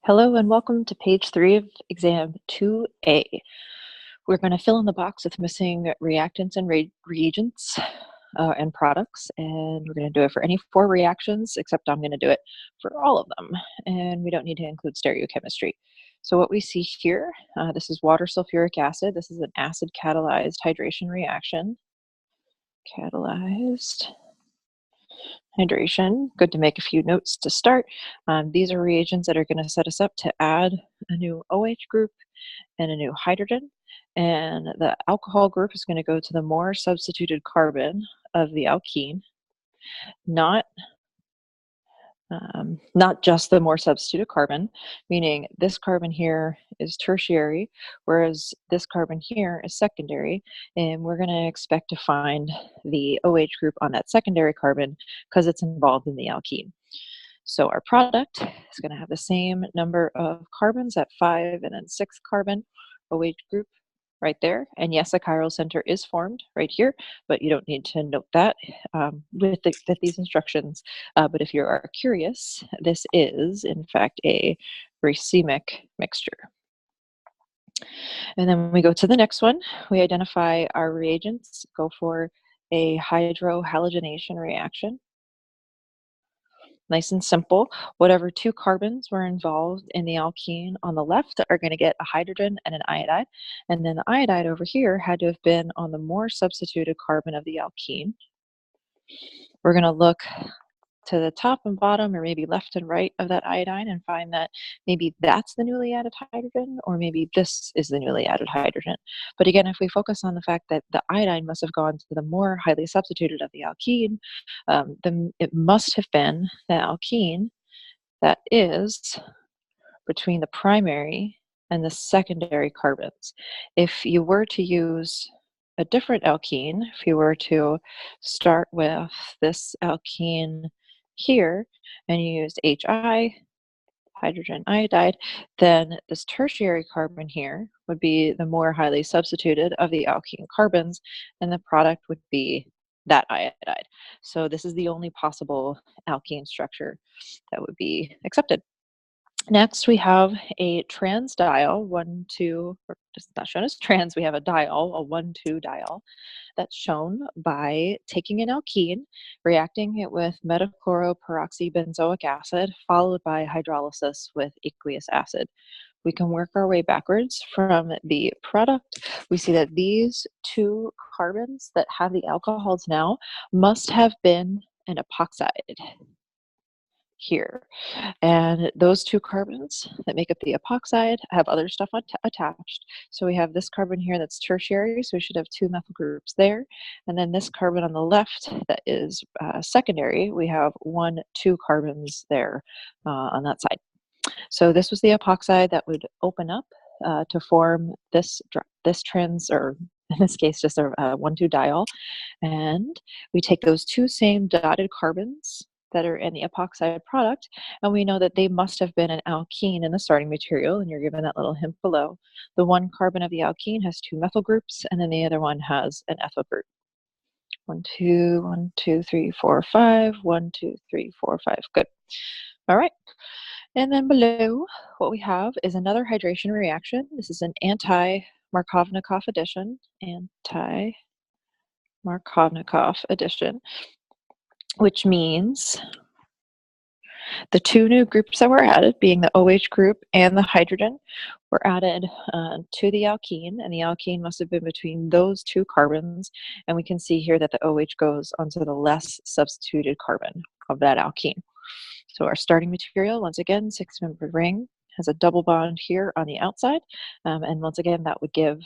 Hello and welcome to page 3 of exam 2A. We're going to fill in the box with missing reactants and reagents and products, and we're going to do it for any 4 reactions, except I'm going to do it for all of them, and we don't need to include stereochemistry. So what we see here, this is water sulfuric acid. This is an acid catalyzed hydration reaction. Catalyzed hydration. Good to make a few notes to start. These are reagents that are going to set us up to add a new OH group and a new hydrogen. And the alcohol group is going to go to the more substituted carbon of the alkene, not just the more substituted carbon, meaning this carbon here is tertiary, whereas this carbon here is secondary, and we're going to expect to find the OH group on that secondary carbon because it's involved in the alkene. So our product is going to have the same number of carbons at 5 and then 6 carbon OH group right there. And yes, a chiral center is formed right here, but you don't need to note that with these instructions. But if you are curious, this is, in fact, a racemic mixture. And then we go to the next one. We identify our reagents, go for a hydrohalogenation reaction. Nice and simple. Whatever 2 carbons were involved in the alkene on the left are going to get a hydrogen and an iodide. And then the iodide over here had to have been on the more substituted carbon of the alkene. We're going to look to the top and bottom, or maybe left and right of that iodine, and find that maybe that's the newly added hydrogen, or maybe this is the newly added hydrogen. But again, if we focus on the fact that the iodine must have gone to the more highly substituted of the alkene, then it must have been the alkene that is between the primary and the secondary carbons. If you were to use a different alkene, if you were to start with this alkene here, and you used HI, hydrogen iodide, then this tertiary carbon here would be the more highly substituted of the alkene carbons, and the product would be that iodide. So this is the only possible alkene structure that would be accepted. Next, we have a trans diol, 1,2, or just not shown as trans, we have a diol, a 1,2 diol, that's shown by taking an alkene, reacting it with metachloroperoxybenzoic acid, followed by hydrolysis with aqueous acid. We can work our way backwards from the product. We see that these 2 carbons that have the alcohols now must have been an epoxide here. And those 2 carbons that make up the epoxide have other stuff attached. So we have this carbon here that's tertiary, so we should have 2 methyl groups there. And then this carbon on the left that is secondary, we have 1, 2 carbons there on that side. So this was the epoxide that would open up to form this trans, or in this case, just a 1,2 diol. And we take those 2 same dotted carbons that are in the epoxide product, and we know that they must have been an alkene in the starting material, and you're given that little hint below. The 1 carbon of the alkene has 2 methyl groups, and then the other one has an ethyl group. 1, 2, 1, 2, 3, 4, 5, 1, 2, 3, 4, 5. Good. All right. And then below, what we have is another hydration reaction. This is an anti-Markovnikov addition. Anti-Markovnikov addition, which means the 2 new groups that were added, being the OH group and the hydrogen, were added to the alkene, and the alkene must have been between those 2 carbons, and we can see here that the OH goes onto the less substituted carbon of that alkene. So our starting material, once again, 6-membered ring, has a double bond here on the outside, and once again, that would give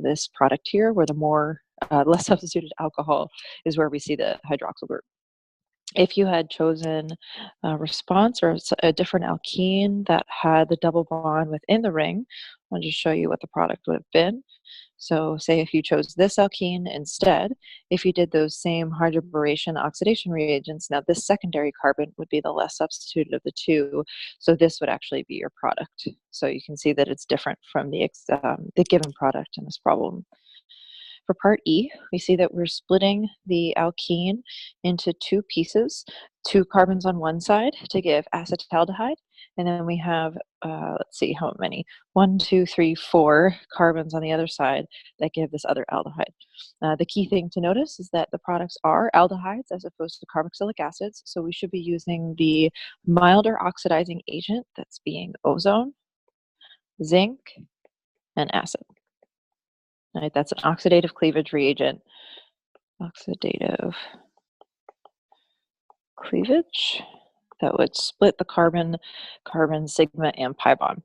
this product here, where the more less substituted alcohol is where we see the hydroxyl group. If you had chosen a response or a different alkene that had the double bond within the ring, I'll just show you what the product would have been. So say if you chose this alkene instead, if you did those same hydroboration oxidation reagents, now this secondary carbon would be the less substituted of the 2, so this would actually be your product. So you can see that it's different from the given product in this problem. For part E, we see that we're splitting the alkene into two pieces, two carbons on one side to give acetaldehyde, and then we have, let's see how many, 1, 2, 3, 4 carbons on the other side that give this other aldehyde. The key thing to notice is that the products are aldehydes as opposed to carboxylic acids, so we should be using the milder oxidizing agent that's being ozone, zinc, and acid. Right, that's an oxidative cleavage reagent. Oxidative cleavage that would split the carbon sigma and pi bond.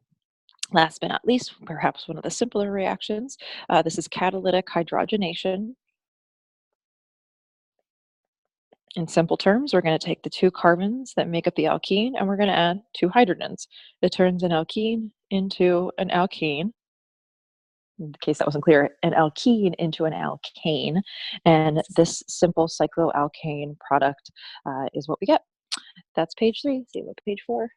Last but not least, perhaps one of the simpler reactions, this is catalytic hydrogenation. In simple terms, we're going to take the two carbons that make up the alkene and we're going to add two hydrogens. It turns an alkene into an alkane. In case that wasn't clear, an alkene into an alkane, and this simple cycloalkane product is what we get. That's page 3. See you at page 4.